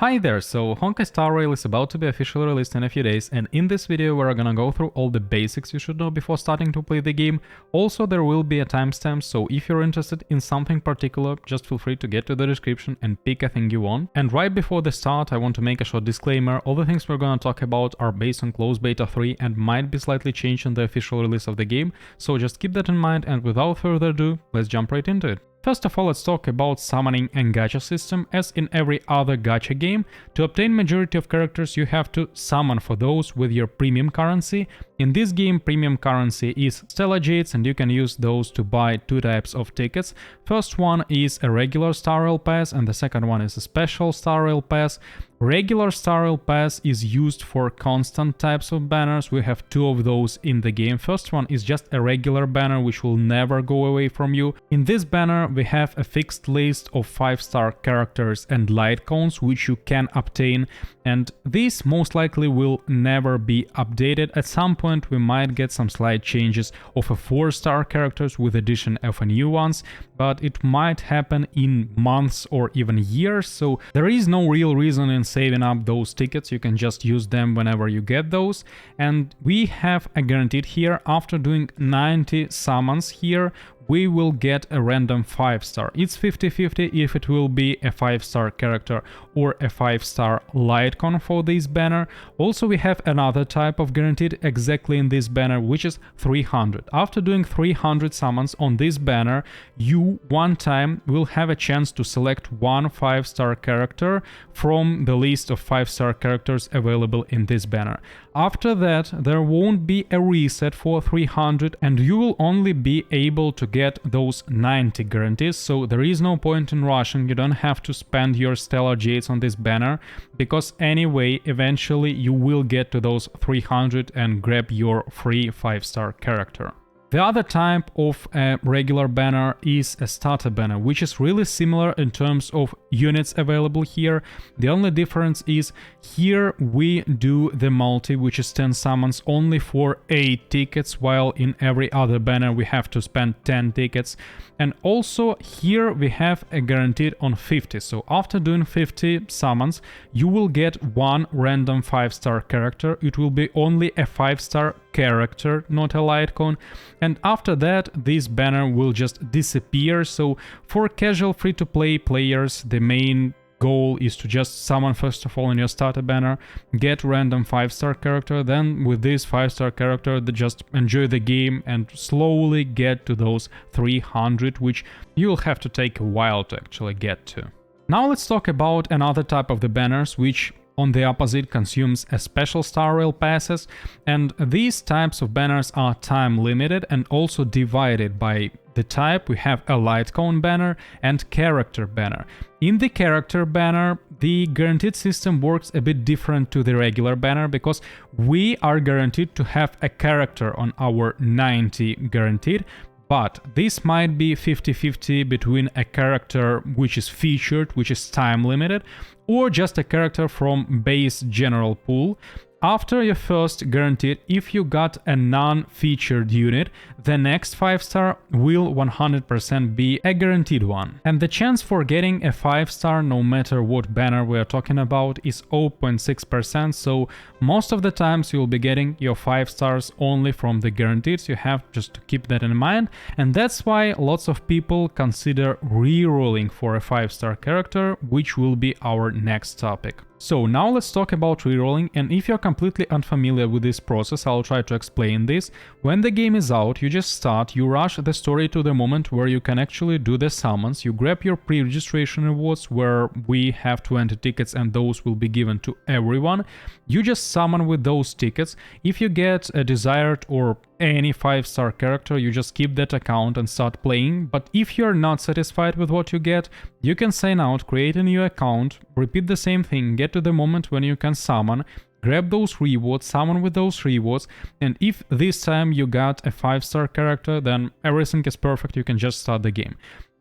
Hi there, so Honkai Star Rail is about to be officially released in a few days, and in this video we're gonna go through all the basics you should know before starting to play the game. Also there will be a timestamp, so if you're interested in something particular, just feel free to get to the description and pick a thing you want. And right before the start I want to make a short disclaimer: all the things we're gonna talk about are based on closed beta 3 and might be slightly changed in the official release of the game, so just keep that in mind, and without further ado, let's jump right into it. First of all, let's talk about summoning and gacha system. As in every other gacha game, to obtain majority of characters you have to summon for those with your premium currency. In this game, premium currency is Stellar Jades, and you can use those to buy two types of tickets. First one is a regular Star Rail Pass and the second one is a special Star Rail Pass. Regular Star Rail Pass is used for constant types of banners. We have two of those in the game. First one is just a regular banner which will never go away from you. In this banner we have a fixed list of 5-star characters and light cones which you can obtain, and these most likely will never be updated. At some point we might get some slight changes of a 4-star characters with addition of a new ones, but it might happen in months or even years, so there is no real reason in saving up those tickets. You can just use them whenever you get those. And we have a guaranteed here: after doing 90 summons here we will get a random 5-star. It's 50-50 if it will be a 5-star character or a 5-star lightcon for this banner. Also we have another type of guaranteed exactly in this banner, which is 300. After doing 300 summons on this banner, you one time will have a chance to select one 5-star character from the list of 5-star characters available in this banner. After that there won't be a reset for 300 and you will only be able to get those 90 guarantees, so there is no point in rushing. You don't have to spend your Stellar Jades on this banner, because anyway eventually you will get to those 300 and grab your free 5-star character. The other type of a regular banner is a starter banner, which is really similar in terms of units available here. The only difference is here we do the multi, which is 10 summons only for 8 tickets, while in every other banner we have to spend 10 tickets. And also here we have a guaranteed on 50, so after doing 50 summons you will get one random 5-star character. It will be only a 5-star character, not a lightcon, and after that this banner will just disappear. So for casual free-to-play players the main goal is to just summon first of all in your starter banner, get random 5-star character, then with this 5-star character just enjoy the game and slowly get to those 300, which you'll have to take a while to actually get to. Now let's talk about another type of the banners, which on the opposite consumes a special Star Rail passes, and these types of banners are time limited and also divided by the type. We have a light cone banner and character banner. In the character banner the guaranteed system works a bit different to the regular banner, because we are guaranteed to have a character on our 90 guaranteed, but this might be 50-50 between a character which is featured, which is time limited, or just a character from base general pool. After your first guaranteed, if you got a non-featured unit, the next 5-star will 100% be a guaranteed one. And the chance for getting a 5-star, no matter what banner we are talking about, is 0.6%, so most of the times you'll be getting your 5 stars only from the guaranteed. You have just to keep that in mind, and that's why lots of people consider re-rolling for a 5-star character, which will be our next topic. So now let's talk about rerolling, and if you're completely unfamiliar with this process, I'll try to explain this. When the game is out, you just start, you rush the story to the moment where you can actually do the summons, you grab your pre-registration rewards where we have 20 tickets and those will be given to everyone. You just summon with those tickets. If you get a desired or any 5-star character, you just keep that account and start playing. But if you're not satisfied with what you get, you can sign out, create a new account, repeat the same thing, get to the moment when you can summon, grab those rewards, summon with those rewards, and if this time you got a 5-star character, then everything is perfect, you can just start the game.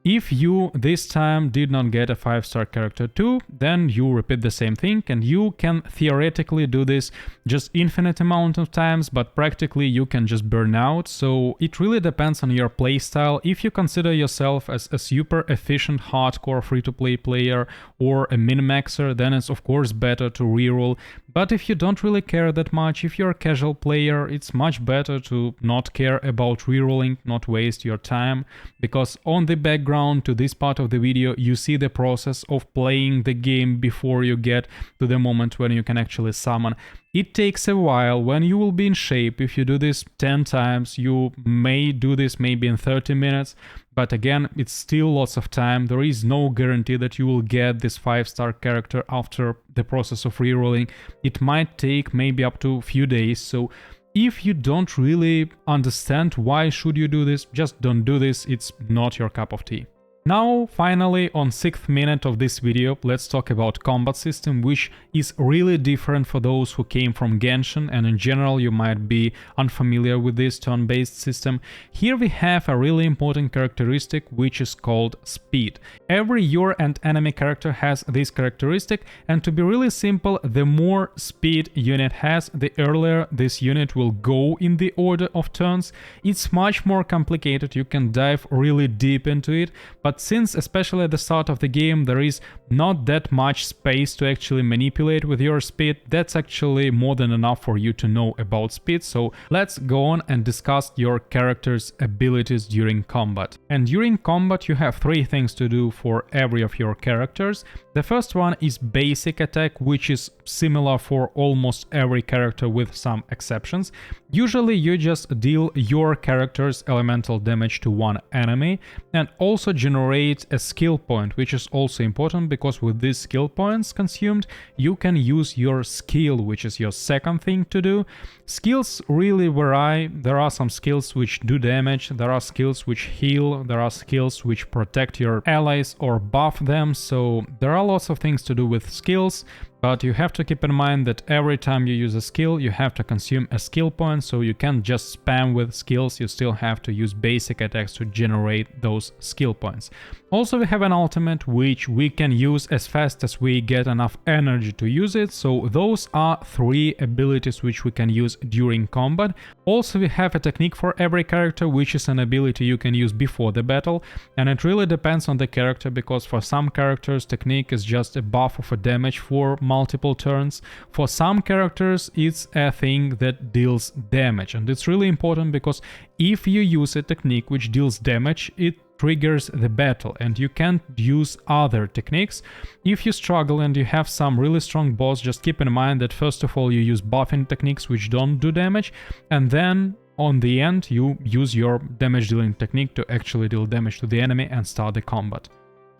If you this time did not get a 5-star character too, then you repeat the same thing, and you can theoretically do this just infinite amount of times, but practically you can just burn out. So it really depends on your playstyle. If you consider yourself as a super efficient hardcore free-to-play player or a min-maxer, then it's of course better to reroll. But if you don't really care that much, if you're a casual player, it's much better to not care about rerolling, not waste your time, because on the background to this part of the video you see the process of playing the game before you get to the moment when you can actually summon. It takes a while. When you will be in shape, if you do this 10 times, you may do this maybe in 30 minutes, but again, it's still lots of time. There is no guarantee that you will get this 5-star character after the process of rerolling. It might take maybe up to a few days, so if you don't really understand why should you do this, just don't do this, it's not your cup of tea. Now, finally, on 6th minute of this video, let's talk about combat system, which is really different for those who came from Genshin, and in general you might be unfamiliar with this turn-based system. Here we have a really important characteristic, which is called speed. Every your and enemy character has this characteristic, and to be really simple, the more speed unit has, the earlier this unit will go in the order of turns. It's much more complicated, you can dive really deep into it, but since especially at the start of the game there is not that much space to actually manipulate with your speed, that's actually more than enough for you to know about speed. So let's go on and discuss your character's abilities during combat. And during combat you have 3 things to do for every of your characters. The first one is basic attack, which is similar for almost every character with some exceptions. Usually you just deal your character's elemental damage to one enemy and also generate a skill point, which is also important because with these skill points consumed you can use your skill, which is your second thing to do. Skills really vary. There are some skills which do damage, there are skills which heal, there are skills which protect your allies or buff them, so there are lots of things to do with skills. But you have to keep in mind that every time you use a skill, you have to consume a skill point, so you can't just spam with skills, you still have to use basic attacks to generate those skill points. Also, we have an ultimate, which we can use as fast as we get enough energy to use it, so those are 3 abilities which we can use during combat. Also, we have a technique for every character, which is an ability you can use before the battle, and it really depends on the character, because for some characters, technique is just a buff of a damage for multiple turns. For some characters it's a thing that deals damage, and it's really important because if you use a technique which deals damage, it triggers the battle and you can't use other techniques. If you struggle and you have some really strong boss, just keep in mind that first of all you use buffing techniques which don't do damage, and then on the end you use your damage dealing technique to actually deal damage to the enemy and start the combat.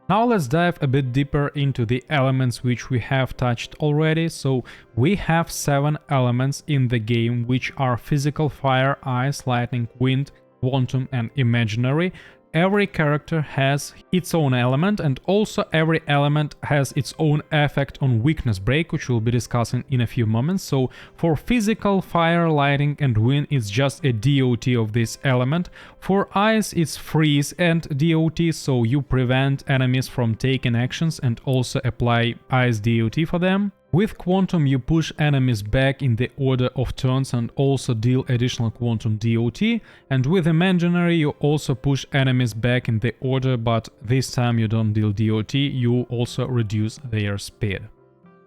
Now let's dive a bit deeper into the elements which we have touched already. So we have 7 elements in the game, which are physical, fire, ice, lightning, wind, quantum and imaginary. Every character has its own element, and also every element has its own effect on weakness break, which we'll be discussing in a few moments. So for physical, fire, lighting and wind, it's just a DOT of this element. For ice, it's freeze and DOT, so you prevent enemies from taking actions and also apply ice DOT for them. With quantum you push enemies back in the order of turns and also deal additional quantum DOT, and with imaginary you also push enemies back in the order, but this time you don't deal DOT, you also reduce their speed.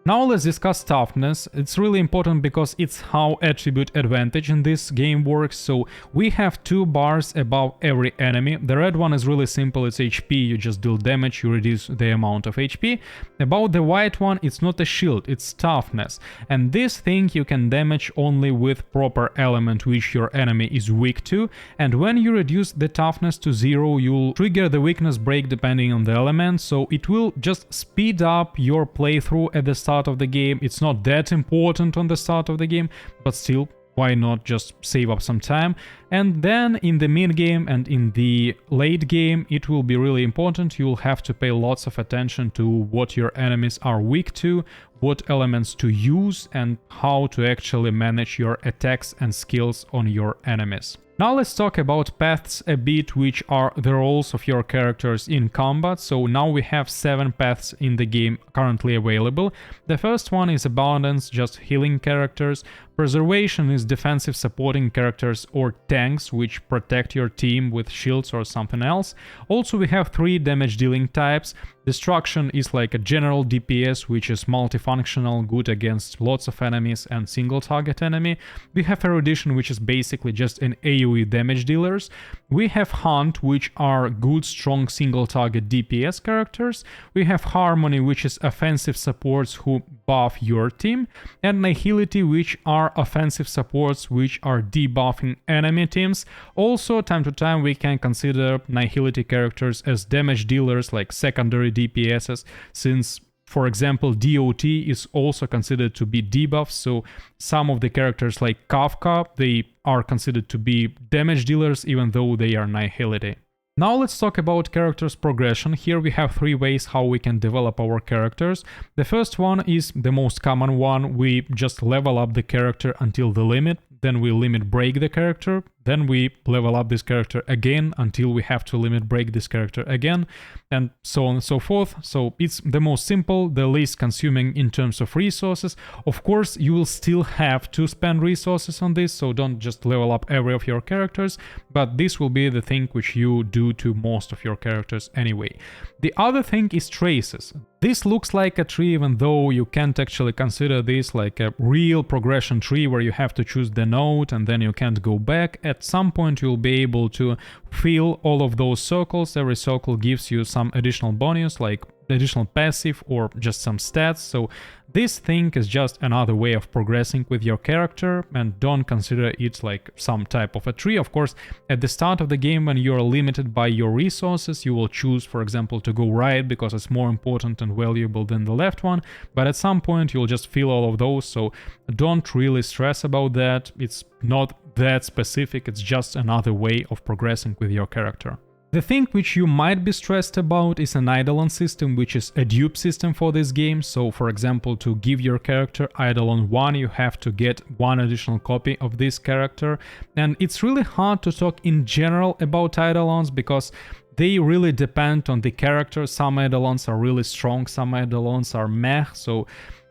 Now let's discuss toughness. It's really important because it's how attribute advantage in this game works. So we have 2 bars above every enemy. The red one is really simple, it's HP, you just deal damage, you reduce the amount of HP. About the white one, it's not a shield, it's toughness. And this thing you can damage only with proper element which your enemy is weak to. And when you reduce the toughness to 0, you'll trigger the weakness break depending on the element. So it will just speed up your playthrough at the start of the game. It's not that important on the start of the game, but still, why not just save up some time? And then in the mid game and in the late game it will be really important. You'll have to pay lots of attention to what your enemies are weak to, what elements to use and how to actually manage your attacks and skills on your enemies. Now let's talk about paths a bit, which are the roles of your characters in combat. So now we have 7 paths in the game currently available. The first one is Abundance, just healing characters. Preservation is defensive supporting characters or tanks which protect your team with shields or something else. Also we have 3 damage dealing types. Destruction is like a general DPS which is multifunctional, good against lots of enemies and single target enemy. We have Erudition which is basically just an AoE damage dealers. We have Hunt which are good strong single target DPS characters. We have Harmony which is offensive supports who buff your team. And Nihility which are offensive supports which are debuffing enemy teams. Also, time to time we can consider Nihility characters as damage dealers like secondary DPSs, since for example DOT is also considered to be debuff, so some of the characters like Kafka, they are considered to be damage dealers even though they are Nihility. Now let's talk about characters progression. Here we have 3 ways how we can develop our characters. The first one is the most common one. We just level up the character until the limit, then we limit break the character, then we level up this character again until we have to limit break this character again, and so on and so forth. So it's the most simple, the least consuming in terms of resources. Of course, you will still have to spend resources on this, so don't just level up every of your characters, but this will be the thing which you do to most of your characters anyway. The other thing is traces. This looks like a tree, even though you can't actually consider this like a real progression tree where you have to choose the node and then you can't go back. At some point you'll be able to fill all of those circles. Every circle gives you some additional bonus, like additional passive or just some stats. So this thing is just another way of progressing with your character, and don't consider it like some type of a tree. Of course, at the start of the game when you're limited by your resources, you will choose, for example, to go right because it's more important and valuable than the left one, but at some point you'll just fill all of those, so don't really stress about that. It's not that specific, it's just another way of progressing with your character. The thing which you might be stressed about is an Eidolon system, which is a dupe system for this game. So for example, to give your character Eidolon 1, you have to get 1 additional copy of this character. And it's really hard to talk in general about Eidolons because they really depend on the character. Some Eidolons are really strong, some Eidolons are meh, so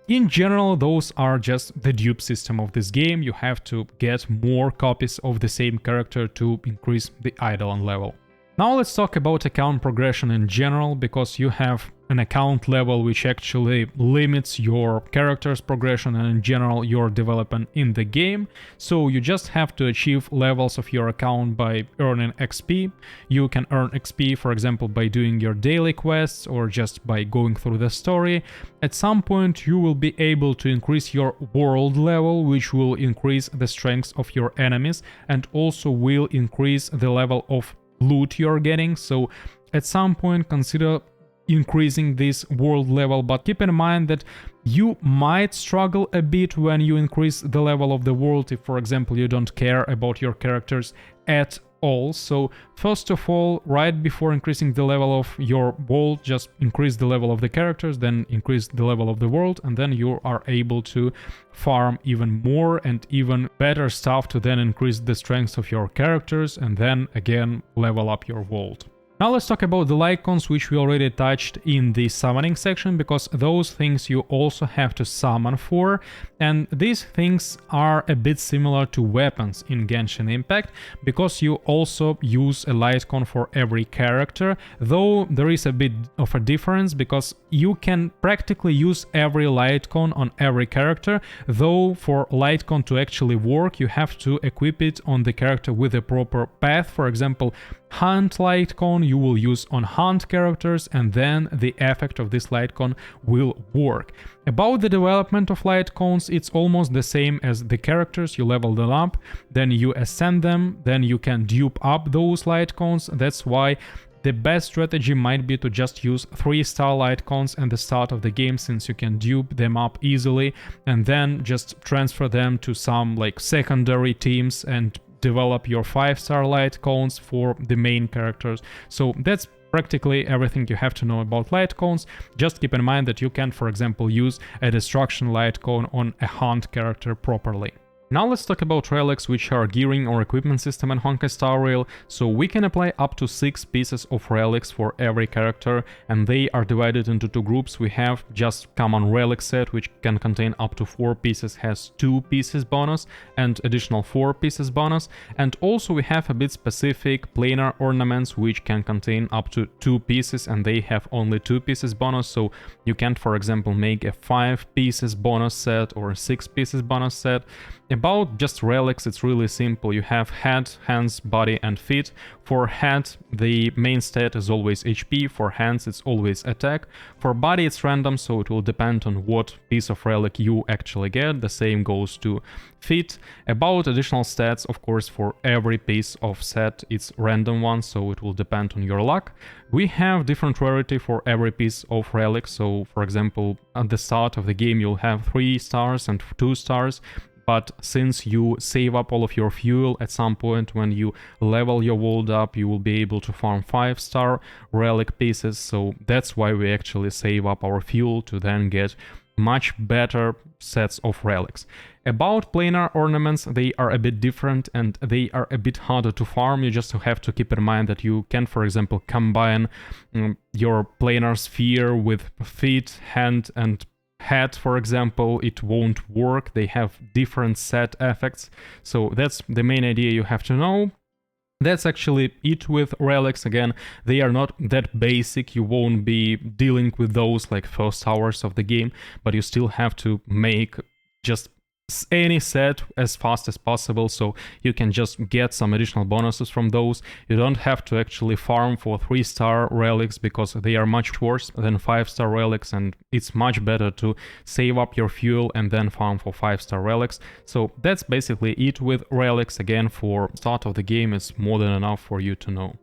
in general, those are just the dupe system of this game. You have to get more copies of the same character to increase the Eidolon level. Now let's talk about account progression in general, because you have an account level which actually limits your character's progression and in general your development in the game. So you just have to achieve levels of your account by earning XP. You can earn XP, for example, by doing your daily quests or just by going through the story. At some point you will be able to increase your world level, which will increase the strength of your enemies and also will increase the level of loot you're getting. So at some point consider increasing this world level, but keep in mind that you might struggle a bit when you increase the level of the world if, for example, you don't care about your characters at all. So first of all, right before increasing the level of your world, just increase the level of the characters, then increase the level of the world, and then you are able to farm even more and even better stuff to then increase the strength of your characters and then again level up your world. Now let's talk about the icons, which we already touched in the summoning section, because those things you also have to summon for, and these things are a bit similar to weapons in Genshin Impact, because you also use a lightcon for every character, though there is a bit of a difference, because you can practically use every lightcon on every character, though for lightcon to actually work you have to equip it on the character with a proper path. For example, Hunt lightcon you will use on Hunt characters, and then the effect of this lightcon will work. About the development of lightcons, it's almost the same as the characters. You level them up, then you ascend them, then you can dupe up those lightcons. That's why the best strategy might be to just use 3-star lightcons at the start of the game, since you can dupe them up easily and then just transfer them to some like secondary teams and develop your 5-star lightcons for the main characters. So that's practically everything you have to know about lightcons. Just keep in mind that you can, for example, use a destruction lightcon on a Hunt character properly. Now let's talk about relics, which are gearing or equipment system in Honkai Star Rail. So we can apply up to 6 pieces of relics for every character, and they are divided into 2 groups. We have just common relic set, which can contain up to 4 pieces, has 2 pieces bonus and additional 4 pieces bonus. And also we have a bit specific planar ornaments, which can contain up to 2 pieces, and they have only 2 pieces bonus. So you can, for example, make a 5 pieces bonus set or a 6 pieces bonus set. About just relics, it's really simple. You have head, hands, body and feet. For head, the main stat is always HP. For hands, it's always attack. For body, it's random, so it will depend on what piece of relic you actually get. The same goes to feet. About additional stats, of course, for every piece of set, it's random one, so it will depend on your luck. We have different rarity for every piece of relic. So, for example, at the start of the game, you'll have 3 stars and 2 stars. But since you save up all of your fuel at some point when you level your world up, you will be able to farm 5-star relic pieces. So that's why we actually save up our fuel to then get much better sets of relics. About planar ornaments, they are a bit different and they are a bit harder to farm. You just have to keep in mind that you can, for example, combine your planar sphere with feet, hand and head, for example. It won't work. They have different set effects. So that's the main idea you have to know. That's actually it with relics. Again, they are not that basic. You won't be dealing with those like first hours of the game, but you still have to make just any set as fast as possible, so you can just get some additional bonuses from those. You don't have to actually farm for 3-star relics because they are much worse than 5-star relics, and it's much better to save up your fuel and then farm for 5-star relics. So that's basically it with relics. Again, for start of the game, it's more than enough for you to know.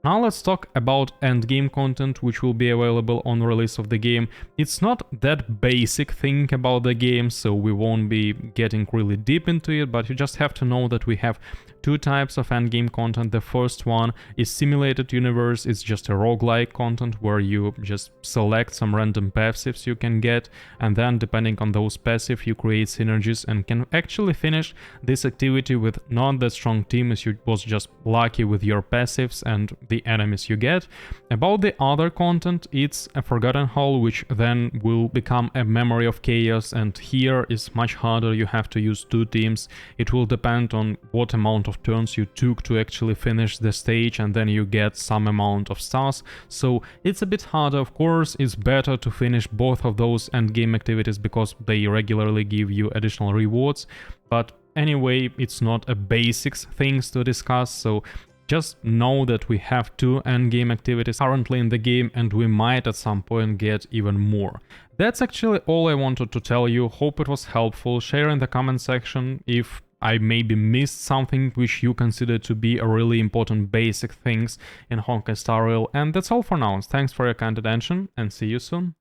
Now let's talk about endgame content, which will be available on release of the game. It's not that basic thing about the game, so we won't be getting really deep into it, but you just have to know that we have 2 types of endgame content. The first one is simulated universe. It's just a roguelike content where you just select some random passives you can get, and then depending on those passives you create synergies and can actually finish this activity with not that strong team as you was just lucky with your passives and the enemies you get. About the other content, it's a Forgotten Hall, which then will become a Memory of Chaos, and here is much harder. You have to use 2 teams. It will depend on what amount of turns you took to actually finish the stage, and then you get some amount of stars. So it's a bit harder. Of course, it's better to finish both of those endgame activities because they regularly give you additional rewards. But anyway, it's not a basics things to discuss, so just know that we have 2 endgame activities currently in the game, and we might at some point get even more. That's actually all I wanted to tell you. Hope it was helpful. Share in the comment section if I maybe missed something which you consider to be a really important basic things in Honkai Star Rail. And that's all for now. Thanks for your kind attention and see you soon.